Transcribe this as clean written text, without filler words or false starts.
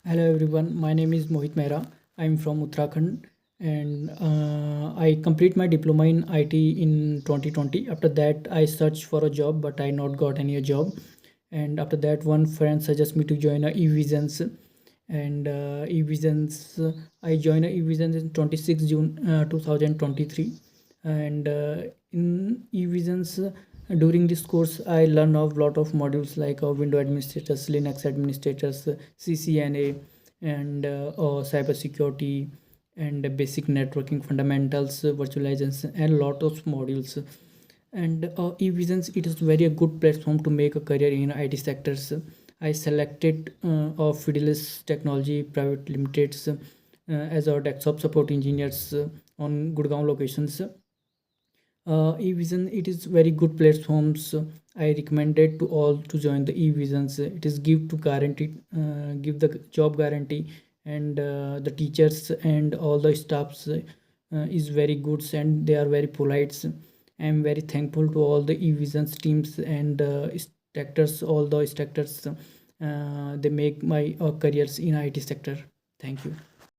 Hello everyone, my name is Mohit Mehra. I'm from Uttarakhand and I complete my diploma in IT in 2020. After that, I searched for a job, but I not got any job. And after that, one friend suggests me to join a Evisions. And Evisions, I joined Evisions in 26 June 2023. And in Evisions, during this course, I learned a lot of modules like Windows administrators, Linux administrators, CCNA, and cybersecurity and basic networking fundamentals, virtualization, and lot of modules. And eVisions, it is very a good platform to make a career in IT sectors. I selected of Fidelis Technology Private Limiteds as our desktop support engineers on Gurgaon locations. eVision, it is very good platforms. I recommended to all to join the eVisions. It is give to guarantee, give the job guarantee, and the teachers and all the staffs is very good and they are very polite. I am very thankful to all the eVisions teams and instructors, all the instructors. They make my careers in IT sector. Thank you.